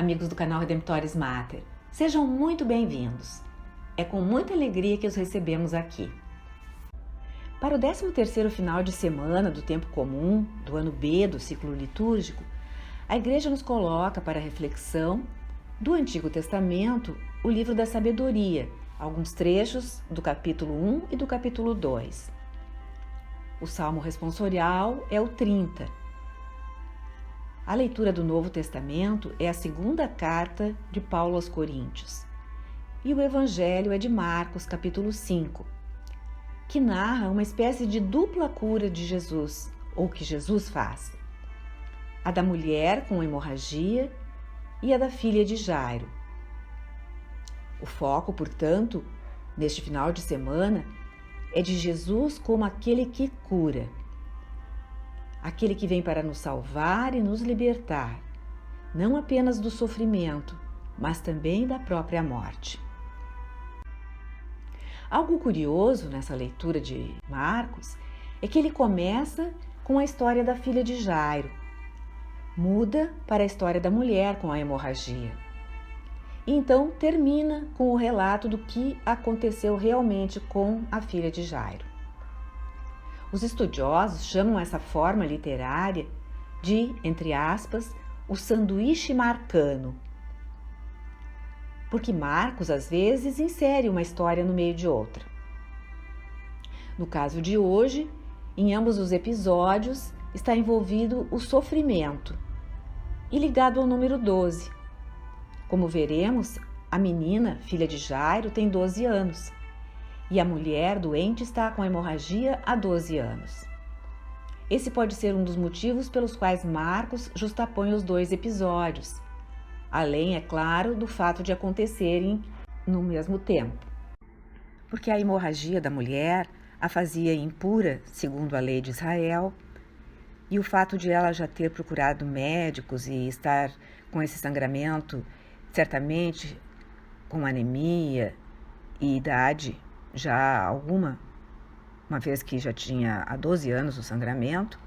amigos do canal Redemptoris Mater. Sejam muito bem-vindos. É com muita alegria que os recebemos aqui. Para o 13º final de semana do tempo comum, do ano B do ciclo litúrgico, a Igreja nos coloca para a reflexão do Antigo Testamento o livro da Sabedoria, alguns trechos do capítulo 1 e do capítulo 2. O salmo responsorial é o 30. A leitura do Novo Testamento é a segunda carta de Paulo aos Coríntios. E o Evangelho é de Marcos, capítulo 5, que narra uma espécie de dupla cura de Jesus, ou que Jesus faz. A da mulher com hemorragia e a da filha de Jairo. O foco, portanto, neste final de semana, é de Jesus como aquele que cura. Aquele que vem para nos salvar e nos libertar, não apenas do sofrimento, mas também da própria morte. Algo curioso nessa leitura de Marcos é que ele começa com a história da filha de Jairo, muda para a história da mulher com a hemorragia, e então termina com o relato do que aconteceu realmente com a filha de Jairo. Os estudiosos chamam essa forma literária de, entre aspas, o sanduíche marcano. Porque Marcos, às vezes, insere uma história no meio de outra. No caso de hoje, em ambos os episódios, está envolvido o sofrimento e ligado ao número 12. Como veremos, a menina, filha de Jairo, tem 12 anos. E a mulher doente está com hemorragia há 12 anos. Esse pode ser um dos motivos pelos quais Marcos justapõe os dois episódios, além, é claro, do fato de acontecerem no mesmo tempo. Porque a hemorragia da mulher a fazia impura, segundo a lei de Israel, e o fato de ela já ter procurado médicos e estar com esse sangramento, certamente com anemia e idade, já alguma, uma vez que já tinha há 12 anos o sangramento,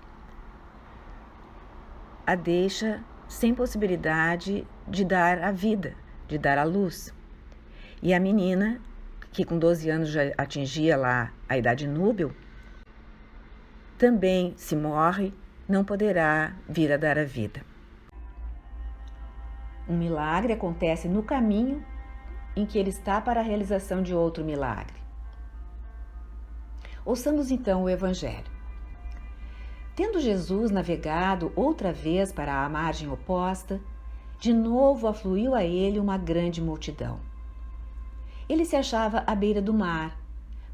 a deixa sem possibilidade de dar a vida, de dar a luz. E a menina, que com 12 anos já atingia lá a idade núbil, também, se morre, não poderá vir a dar a vida. Um milagre acontece no caminho em que ele está para a realização de outro milagre. Ouçamos então o Evangelho. Tendo Jesus navegado outra vez para a margem oposta, de novo afluiu a ele uma grande multidão. Ele se achava à beira do mar,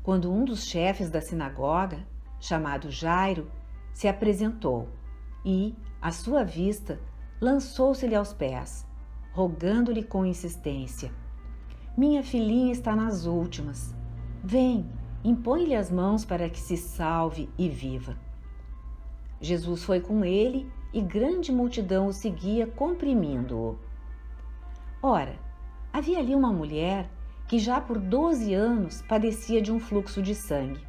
quando um dos chefes da sinagoga, chamado Jairo, se apresentou e, à sua vista, lançou-se-lhe aos pés, rogando-lhe com insistência: "Minha filhinha está nas últimas. Vem, impõe-lhe as mãos para que se salve e viva." Jesus foi com ele e grande multidão o seguia, comprimindo-o. Ora, havia ali uma mulher que já por 12 anos padecia de um fluxo de sangue.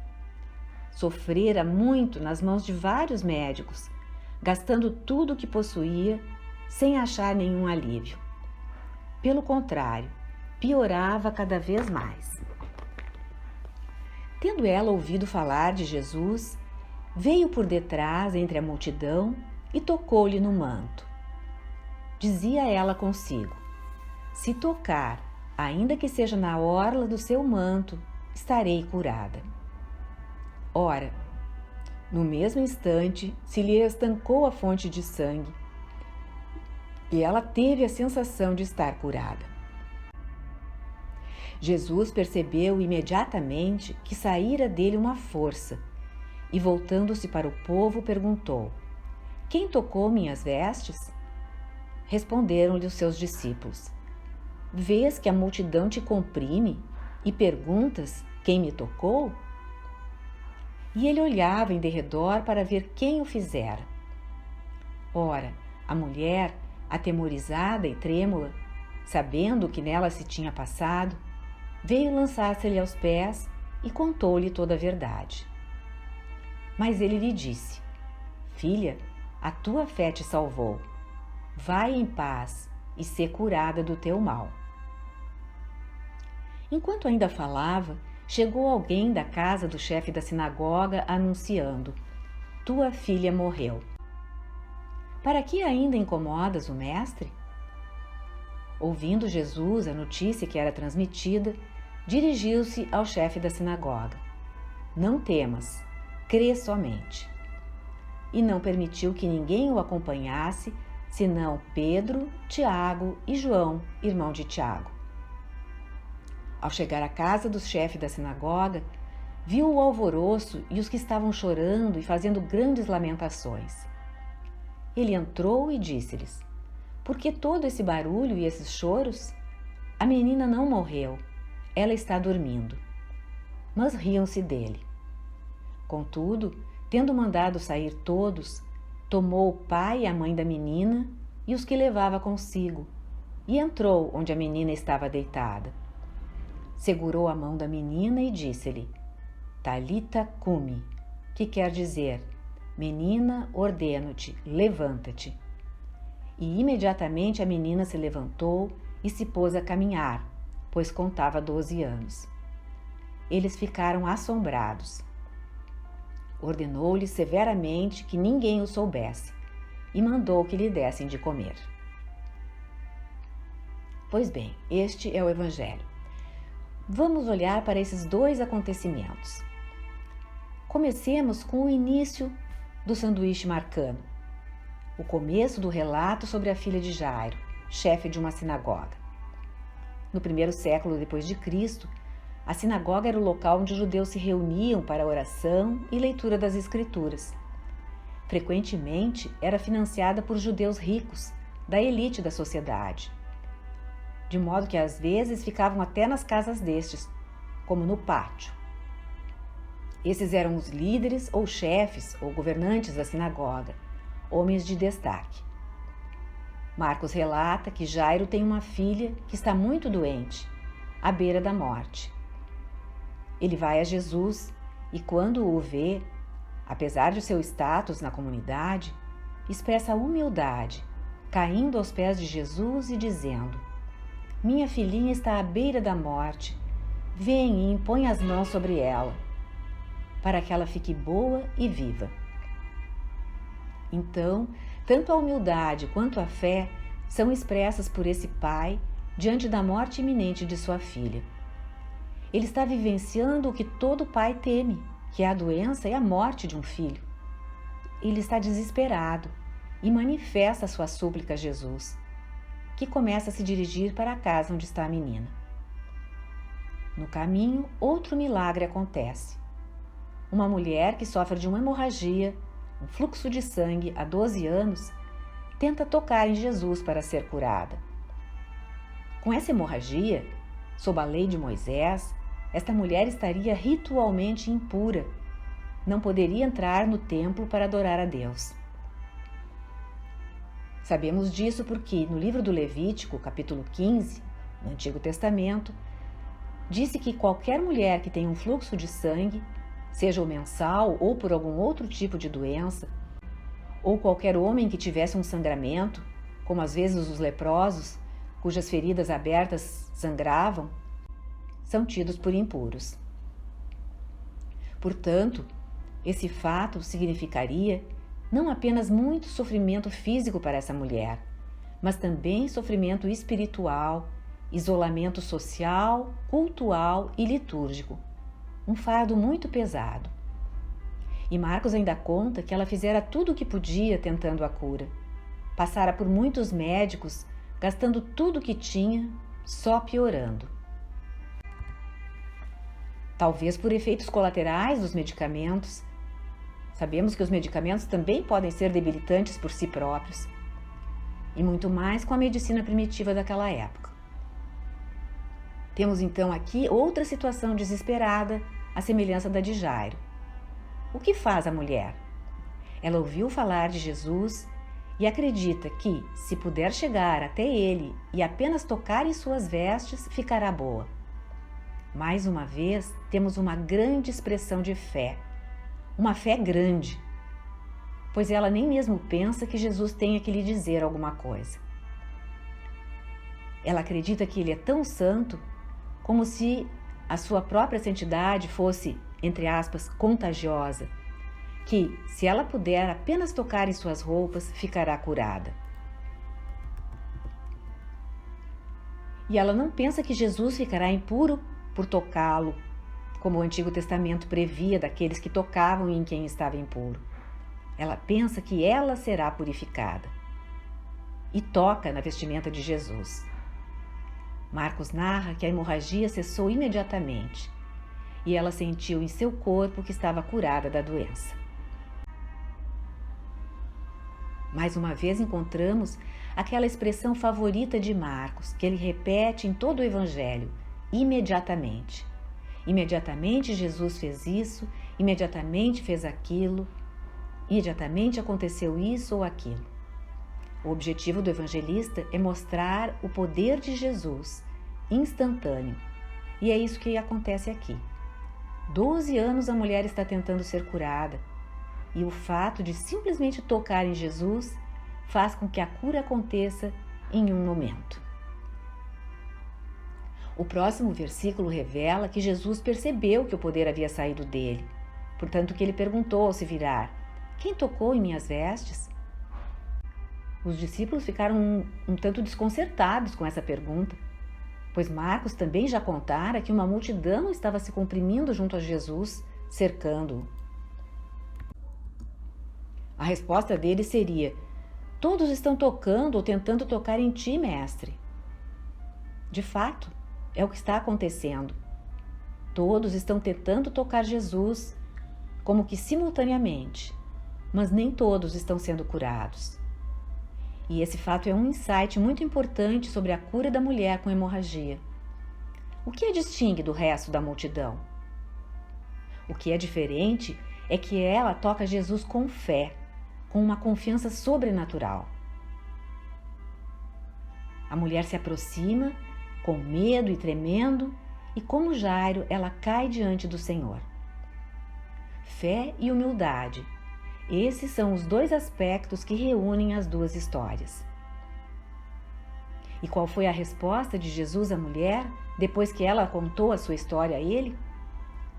Sofrera muito nas mãos de vários médicos, gastando tudo o que possuía, sem achar nenhum alívio. Pelo contrário, piorava cada vez mais. Tendo ela ouvido falar de Jesus, veio por detrás entre a multidão e tocou-lhe no manto. Dizia ela consigo: "Se tocar, ainda que seja na orla do seu manto, estarei curada." Ora, no mesmo instante, se lhe estancou a fonte de sangue e ela teve a sensação de estar curada. Jesus percebeu imediatamente que saíra dele uma força e, voltando-se para o povo, perguntou: "Quem tocou minhas vestes?" Responderam-lhe os seus discípulos: "Vês que a multidão te comprime e perguntas: quem me tocou?" E ele olhava em derredor para ver quem o fizera. Ora, a mulher, atemorizada e trêmula, sabendo o que nela se tinha passado, veio lançar-se-lhe aos pés e contou-lhe toda a verdade. Mas ele lhe disse: "Filha, a tua fé te salvou. Vai em paz e ser curada do teu mal. Enquanto ainda falava, chegou alguém da casa do chefe da sinagoga anunciando: tua filha morreu. Para que ainda incomodas o mestre? Ouvindo Jesus a notícia que era transmitida, dirigiu-se ao chefe da sinagoga: não temas, crê somente. E não permitiu que ninguém o acompanhasse, senão Pedro, Tiago e João, irmão de Tiago. Ao chegar à casa do chefe da sinagoga, viu o alvoroço e os que estavam chorando e fazendo grandes lamentações. Ele entrou e disse-lhes: por que todo esse barulho e esses choros? A menina não morreu, ela está dormindo. Mas riam-se dele. Contudo, tendo mandado sair todos, tomou o pai e a mãe da menina e os que levava consigo, e entrou onde a menina estava deitada. Segurou a mão da menina e disse-lhe: Talita cumi, que quer dizer: menina, ordeno-te, levanta-te. E imediatamente a menina se levantou e se pôs a caminhar, pois contava 12 anos. Eles ficaram assombrados. Ordenou-lhes severamente que ninguém o soubesse e mandou que lhe dessem de comer. Pois bem, este é o Evangelho. Vamos olhar para esses dois acontecimentos. Comecemos com o início do sanduíche marcano, o começo do relato sobre a filha de Jairo, chefe de uma sinagoga. No primeiro século depois de Cristo, a sinagoga era o local onde os judeus se reuniam para a oração e leitura das Escrituras. Frequentemente era financiada por judeus ricos, da elite da sociedade, de modo que às vezes ficavam até nas casas destes, como no pátio. Esses eram os líderes ou chefes ou governantes da sinagoga, homens de destaque. Marcos relata que Jairo tem uma filha que está muito doente, à beira da morte. Ele vai a Jesus e, quando o vê, apesar de seu status na comunidade, expressa humildade, caindo aos pés de Jesus e dizendo: minha filhinha está à beira da morte, vem e impõe as mãos sobre ela, para que ela fique boa e viva. Então, tanto a humildade quanto a fé são expressas por esse pai diante da morte iminente de sua filha. Ele está vivenciando o que todo pai teme, que é a doença e a morte de um filho. Ele está desesperado e manifesta sua súplica a Jesus, que começa a se dirigir para a casa onde está a menina. No caminho, outro milagre acontece. Uma mulher que sofre de uma hemorragia, um fluxo de sangue há 12 anos, tenta tocar em Jesus para ser curada. Com essa hemorragia, sob a lei de Moisés, esta mulher estaria ritualmente impura, não poderia entrar no templo para adorar a Deus. Sabemos disso porque no livro do Levítico, capítulo 15, no Antigo Testamento, disse que qualquer mulher que tenha um fluxo de sangue, seja o mensal ou por algum outro tipo de doença, ou qualquer homem que tivesse um sangramento, como às vezes os leprosos, cujas feridas abertas sangravam, são tidos por impuros. Portanto, esse fato significaria não apenas muito sofrimento físico para essa mulher, mas também sofrimento espiritual, isolamento social, cultural e litúrgico. Um fardo muito pesado. E Marcos ainda conta que ela fizera tudo o que podia tentando a cura. Passara por muitos médicos, gastando tudo o que tinha, só piorando. Talvez por efeitos colaterais dos medicamentos. Sabemos que os medicamentos também podem ser debilitantes por si próprios. E muito mais com a medicina primitiva daquela época. Temos então aqui outra situação desesperada, à semelhança da de Jairo. O que faz a mulher? Ela ouviu falar de Jesus e acredita que, se puder chegar até ele e apenas tocar em suas vestes, ficará boa. Mais uma vez, temos uma grande expressão de fé. Uma fé grande, pois ela nem mesmo pensa que Jesus tenha que lhe dizer alguma coisa. Ela acredita que ele é tão santo como se a sua própria santidade fosse, entre aspas, contagiosa, que, se ela puder apenas tocar em suas roupas, ficará curada. E ela não pensa que Jesus ficará impuro por tocá-lo, como o Antigo Testamento previa daqueles que tocavam em quem estava impuro. Ela pensa que ela será purificada e toca na vestimenta de Jesus. Marcos narra que a hemorragia cessou imediatamente e ela sentiu em seu corpo que estava curada da doença. Mais uma vez encontramos aquela expressão favorita de Marcos, que ele repete em todo o Evangelho: imediatamente. Imediatamente Jesus fez isso, imediatamente fez aquilo, imediatamente aconteceu isso ou aquilo. O objetivo do evangelista é mostrar o poder de Jesus, instantâneo. E é isso que acontece aqui. 12 anos a mulher está tentando ser curada, e o fato de simplesmente tocar em Jesus faz com que a cura aconteça em um momento. O próximo versículo revela que Jesus percebeu que o poder havia saído dele, portanto que ele perguntou ao se virar: quem tocou em minhas vestes? Os discípulos ficaram um tanto desconcertados com essa pergunta, pois Marcos também já contara que uma multidão estava se comprimindo junto a Jesus, cercando-o. A resposta dele seria: todos estão tocando ou tentando tocar em ti, mestre. De fato, é o que está acontecendo. Todos estão tentando tocar Jesus, como que simultaneamente, mas nem todos estão sendo curados. E esse fato é um insight muito importante sobre a cura da mulher com hemorragia. O que a distingue do resto da multidão? O que é diferente é que ela toca Jesus com fé, com uma confiança sobrenatural. A mulher se aproxima, com medo e tremendo, e como Jairo, ela cai diante do Senhor. Fé e humildade. Esses são os dois aspectos que reúnem as duas histórias. E qual foi a resposta de Jesus à mulher, depois que ela contou a sua história a ele?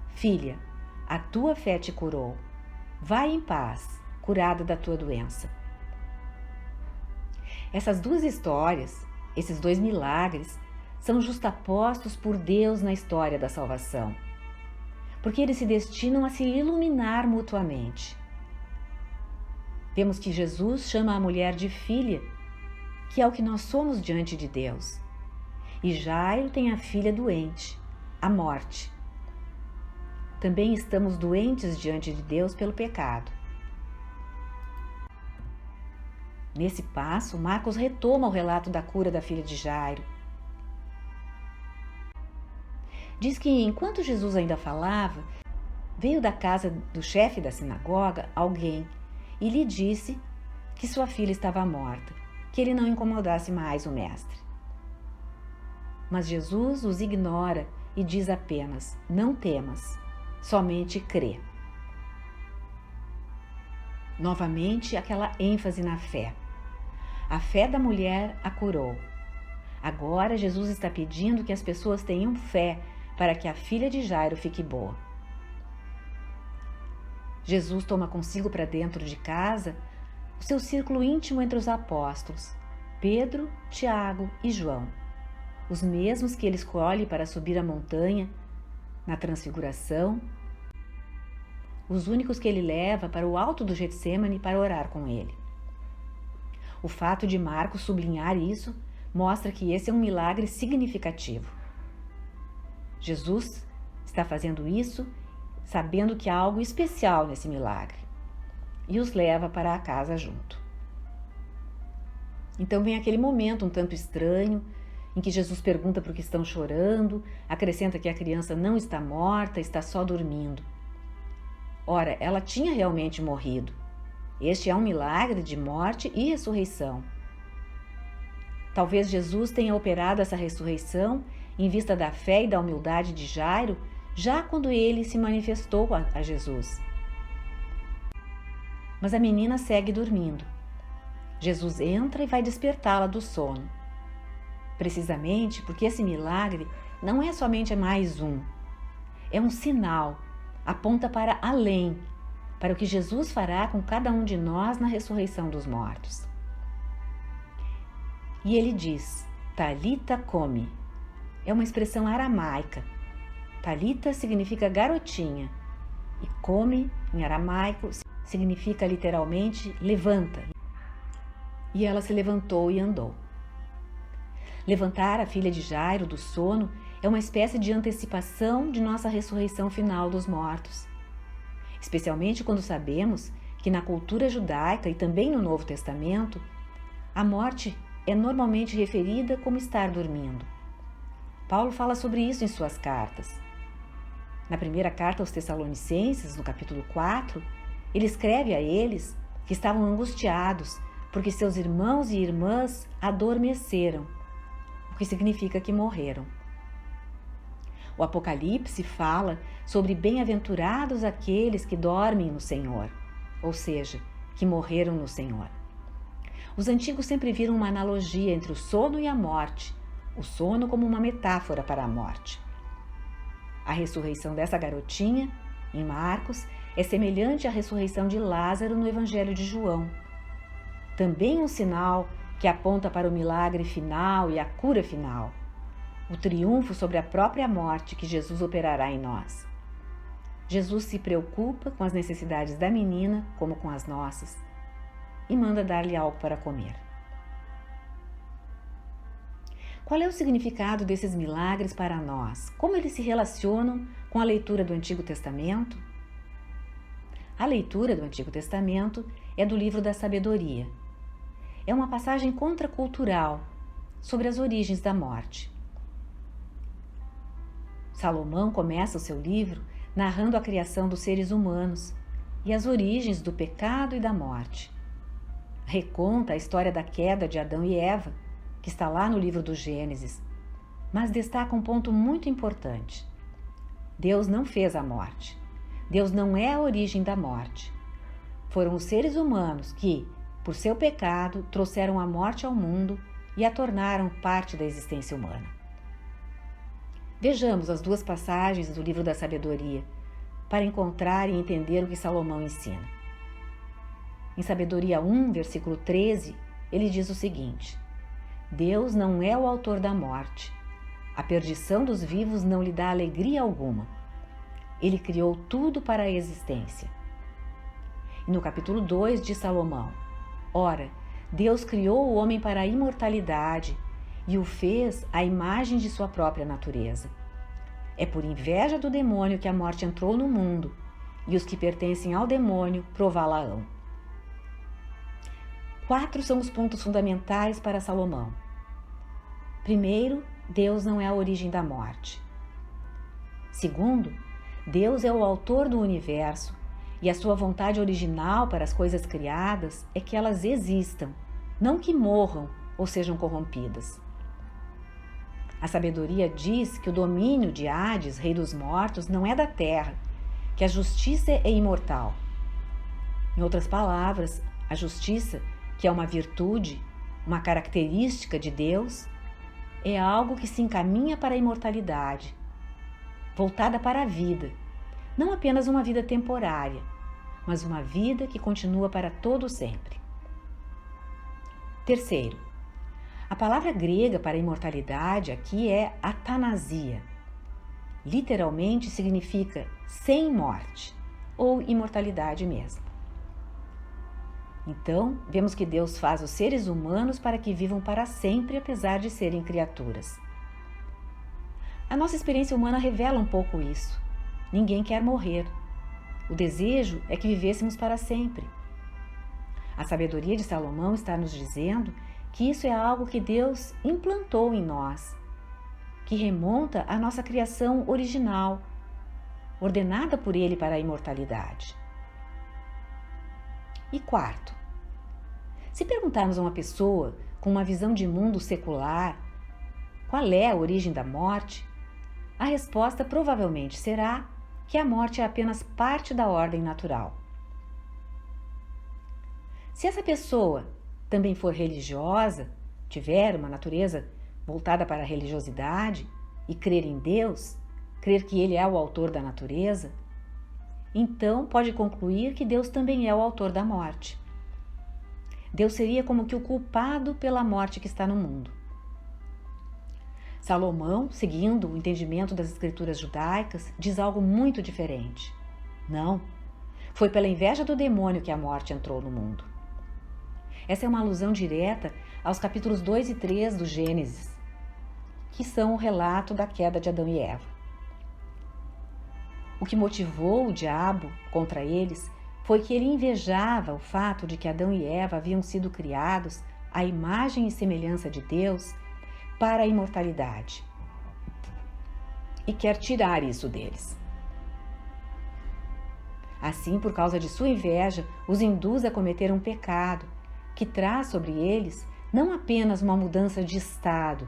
Filha, a tua fé te curou. Vai em paz, curada da tua doença. Essas duas histórias, esses dois milagres, são justapostos por Deus na história da salvação, porque eles se destinam a se iluminar mutuamente. Vemos que Jesus chama a mulher de filha, que é o que nós somos diante de Deus. E Jairo tem a filha doente, a morte. Também estamos doentes diante de Deus pelo pecado. Nesse passo, Marcos retoma o relato da cura da filha de Jairo. Diz que enquanto Jesus ainda falava, veio da casa do chefe da sinagoga alguém e lhe disse que sua filha estava morta, que ele não incomodasse mais o mestre. Mas Jesus os ignora e diz apenas: não temas, somente crê. Novamente, aquela ênfase na fé. A fé da mulher a curou. Agora, Jesus está pedindo que as pessoas tenham fé para que a filha de Jairo fique boa. Jesus toma consigo para dentro de casa o seu círculo íntimo entre os apóstolos, Pedro, Tiago e João, os mesmos que ele escolhe para subir a montanha, na transfiguração, os únicos que ele leva para o alto do Getsêmani para orar com ele. O fato de Marcos sublinhar isso mostra que esse é um milagre significativo. Jesus está fazendo isso sabendo que há algo especial nesse milagre e os leva para a casa junto. Então vem aquele momento um tanto estranho em que Jesus pergunta para o que estão chorando, acrescenta que a criança não está morta, está só dormindo. Ora, ela tinha realmente morrido. Este é um milagre de morte e ressurreição. Talvez Jesus tenha operado essa ressurreição em vista da fé e da humildade de Jairo, já quando ele se manifestou a Jesus. Mas a menina segue dormindo. Jesus entra e vai despertá-la do sono. precisamente porque esse milagre não é somente mais um, é um sinal, aponta para além, para o que Jesus fará com cada um de nós na ressurreição dos mortos. E ele diz, Talita come, é uma expressão aramaica. Talita significa garotinha e come, em aramaico, significa literalmente levanta. E ela se levantou e andou. Levantar a filha de Jairo do sono é uma espécie de antecipação de nossa ressurreição final dos mortos. Especialmente quando sabemos que na cultura judaica e também no Novo Testamento, a morte é normalmente referida como estar dormindo. Paulo fala sobre isso em suas cartas. Na primeira carta aos Tessalonicenses, no capítulo 4, ele escreve a eles que estavam angustiados porque seus irmãos e irmãs adormeceram, o que significa que morreram. O Apocalipse fala sobre bem-aventurados aqueles que dormem no Senhor, ou seja, que morreram no Senhor. Os antigos sempre viram uma analogia entre o sono e a morte, o sono como uma metáfora para a morte. A ressurreição dessa garotinha, em Marcos, é semelhante à ressurreição de Lázaro no Evangelho de João. Também um sinal que aponta para o milagre final e a cura final, o triunfo sobre a própria morte que Jesus operará em nós. Jesus se preocupa com as necessidades da menina como com as nossas e manda dar-lhe algo para comer. Qual é o significado desses milagres para nós? Como eles se relacionam com a leitura do Antigo Testamento? A leitura do Antigo Testamento é do livro da Sabedoria. É uma passagem contracultural sobre as origens da morte. Salomão começa o seu livro narrando a criação dos seres humanos e as origens do pecado e da morte. Reconta a história da queda de Adão e Eva, que está lá no livro do Gênesis, mas destaca um ponto muito importante. Deus não fez a morte. Deus não é a origem da morte. Foram os seres humanos que, por seu pecado, trouxeram a morte ao mundo e a tornaram parte da existência humana. Vejamos as duas passagens do livro da Sabedoria para encontrar e entender o que Salomão ensina. Em Sabedoria 1, versículo 13, ele diz o seguinte: Deus não é o autor da morte. A perdição dos vivos não lhe dá alegria alguma. Ele criou tudo para a existência. E no capítulo 2 de Salomão: Ora, Deus criou o homem para a imortalidade e o fez à imagem de sua própria natureza. É por inveja do demônio que a morte entrou no mundo, e os que pertencem ao demônio prová-la-ão. 4 são os pontos fundamentais para Salomão. Primeiro, Deus não é a origem da morte. Segundo, Deus é o autor do universo e a sua vontade original para as coisas criadas é que elas existam, não que morram ou sejam corrompidas. A sabedoria diz que o domínio de Hades, rei dos mortos, não é da terra, que a justiça é imortal. Em outras palavras, a justiça, que é uma virtude, uma característica de Deus, é algo que se encaminha para a imortalidade, voltada para a vida, não apenas uma vida temporária, mas uma vida que continua para todo sempre. Terceiro, a palavra grega para imortalidade aqui é atanasia. Literalmente significa sem morte, ou imortalidade mesmo. Então, vemos que Deus faz os seres humanos para que vivam para sempre, apesar de serem criaturas. A nossa experiência humana revela um pouco isso. Ninguém quer morrer. O desejo é que vivêssemos para sempre. A sabedoria de Salomão está nos dizendo que isso é algo que Deus implantou em nós, que remonta à nossa criação original, ordenada por Ele para a imortalidade. E quarto, se perguntarmos a uma pessoa com uma visão de mundo secular qual é a origem da morte, a resposta provavelmente será que a morte é apenas parte da ordem natural. Se essa pessoa também for religiosa, tiver uma natureza voltada para a religiosidade e crer em Deus, crer que Ele é o autor da natureza, então pode concluir que Deus também é o autor da morte. Deus seria como que o culpado pela morte que está no mundo. Salomão, seguindo o entendimento das escrituras judaicas, diz algo muito diferente. Não, foi pela inveja do demônio que a morte entrou no mundo. Essa é uma alusão direta aos capítulos 2 e 3 do Gênesis, que são o relato da queda de Adão e Eva. O que motivou o diabo contra eles foi que ele invejava o fato de que Adão e Eva haviam sido criados à imagem e semelhança de Deus para a imortalidade e quer tirar isso deles. Assim, por causa de sua inveja, os induz a cometer um pecado que traz sobre eles não apenas uma mudança de estado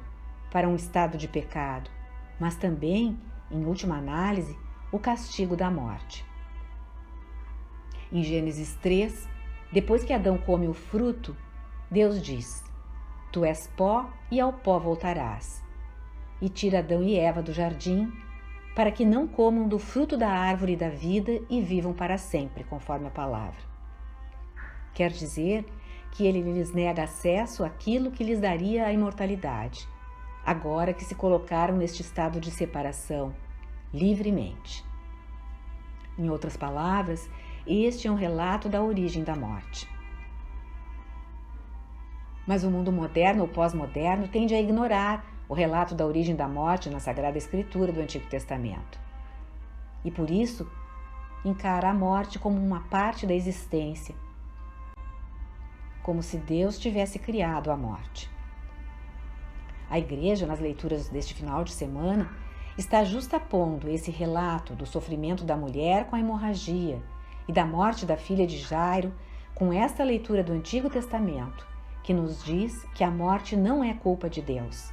para um estado de pecado, mas também, em última análise, o castigo da morte. Em Gênesis 3, depois que Adão come o fruto, Deus diz: Tu és pó e ao pó voltarás. E tira Adão e Eva do jardim, para que não comam do fruto da árvore da vida e vivam para sempre, conforme a palavra. Quer dizer que ele lhes nega acesso àquilo que lhes daria a imortalidade, agora que se colocaram neste estado de separação, livremente. Em outras palavras, este é um relato da origem da morte. Mas o mundo moderno ou pós-moderno tende a ignorar o relato da origem da morte na Sagrada Escritura do Antigo Testamento. E por isso, encara a morte como uma parte da existência, como se Deus tivesse criado a morte. A Igreja, nas leituras deste final de semana, está justapondo esse relato do sofrimento da mulher com a hemorragia e da morte da filha de Jairo com esta leitura do Antigo Testamento, que nos diz que a morte não é culpa de Deus.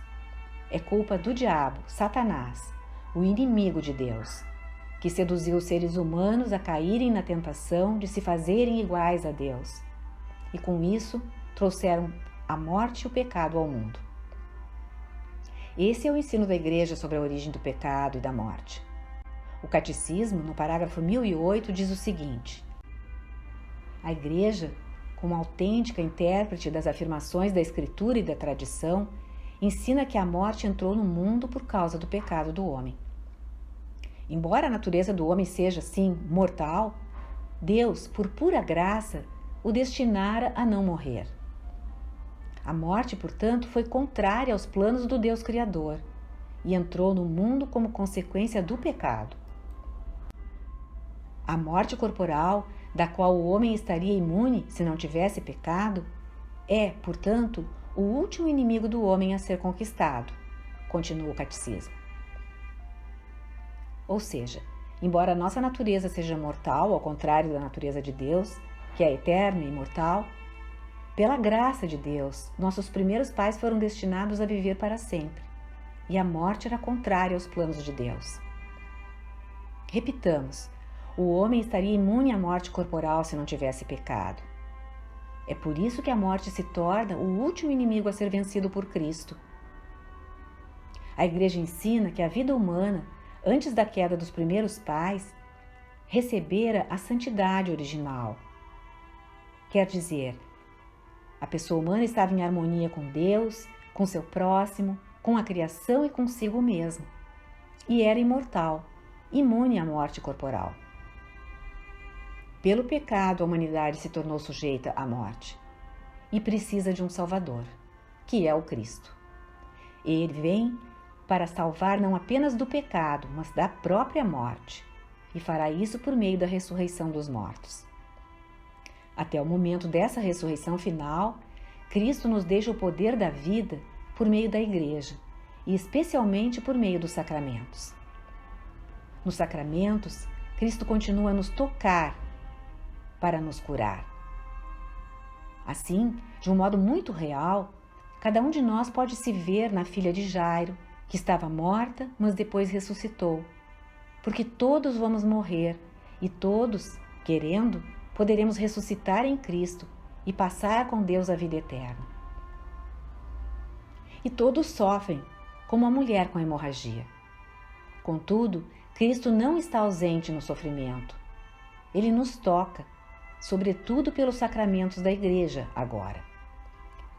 É culpa do diabo, Satanás, o inimigo de Deus, que seduziu os seres humanos a caírem na tentação de se fazerem iguais a Deus. E com isso, trouxeram a morte e o pecado ao mundo. Esse é o ensino da Igreja sobre a origem do pecado e da morte. O Catecismo, no parágrafo 1008, diz o seguinte: a Igreja, como autêntica intérprete das afirmações da Escritura e da tradição, ensina que a morte entrou no mundo por causa do pecado do homem. Embora a natureza do homem seja, sim, mortal, Deus, por pura graça, o destinara a não morrer. A morte, portanto, foi contrária aos planos do Deus Criador e entrou no mundo como consequência do pecado. A morte corporal, da qual o homem estaria imune se não tivesse pecado, é, portanto, o último inimigo do homem a ser conquistado, continua o Catecismo. Ou seja, embora a nossa natureza seja mortal, ao contrário da natureza de Deus, que é eterno e imortal, pela graça de Deus, nossos primeiros pais foram destinados a viver para sempre, e a morte era contrária aos planos de Deus. Repitamos, o homem estaria imune à morte corporal se não tivesse pecado. É por isso que a morte se torna o último inimigo a ser vencido por Cristo. A Igreja ensina que a vida humana, antes da queda dos primeiros pais, recebera a santidade original. Quer dizer, a pessoa humana estava em harmonia com Deus, com seu próximo, com a criação e consigo mesmo, e era imortal, imune à morte corporal. Pelo pecado, a humanidade se tornou sujeita à morte e precisa de um Salvador, que é o Cristo. Ele vem para salvar não apenas do pecado, mas da própria morte, e fará isso por meio da ressurreição dos mortos. Até o momento dessa ressurreição final, Cristo nos deixa o poder da vida por meio da Igreja, e especialmente por meio dos sacramentos. Nos sacramentos, Cristo continua a nos tocar para nos curar. Assim, de um modo muito real, cada um de nós pode se ver na filha de Jairo, que estava morta, mas depois ressuscitou. Porque todos vamos morrer e todos, querendo, poderemos ressuscitar em Cristo e passar com Deus a vida eterna. e todos sofrem, como a mulher com a hemorragia. Contudo, Cristo não está ausente no sofrimento. Ele nos toca, sobretudo pelos sacramentos da Igreja agora.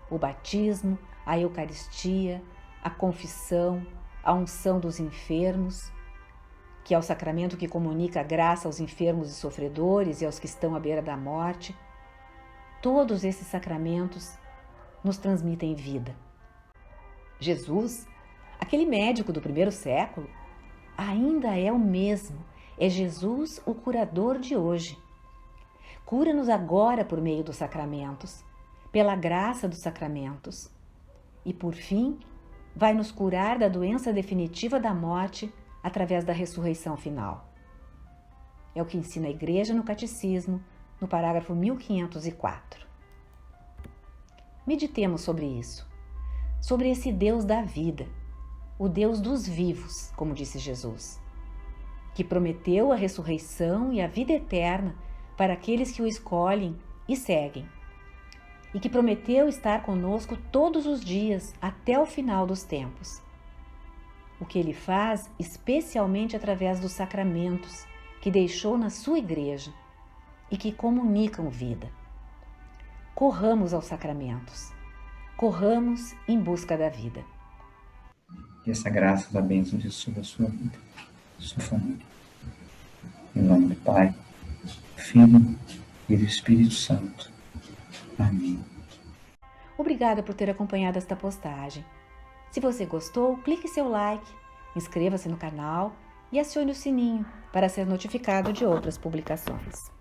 O batismo, a Eucaristia, a confissão, a unção dos enfermos, que é o sacramento que comunica a graça aos enfermos e sofredores e aos que estão à beira da morte. Todos esses sacramentos nos transmitem vida. Jesus, aquele médico do primeiro século, ainda é o mesmo. É Jesus o curador de hoje. Cura-nos agora por meio dos sacramentos, pela graça dos sacramentos. E, por fim, vai nos curar da doença definitiva da morte através da ressurreição final. É o que ensina a Igreja no Catecismo, no parágrafo 1504. Meditemos sobre isso, sobre esse Deus da vida, o Deus dos vivos, como disse Jesus, que prometeu a ressurreição e a vida eterna para aqueles que o escolhem e seguem, e que prometeu estar conosco todos os dias até o final dos tempos. O que ele faz especialmente através dos sacramentos que deixou na sua Igreja e que comunicam vida. Corramos aos sacramentos, corramos em busca da vida. E essa graça da bênção de sobre a sua vida, sua família. Em nome do Pai, do Filho e do Espírito Santo. Amém. Obrigada por ter acompanhado esta postagem. Se você gostou, clique seu like, inscreva-se no canal e acione o sininho para ser notificado de outras publicações.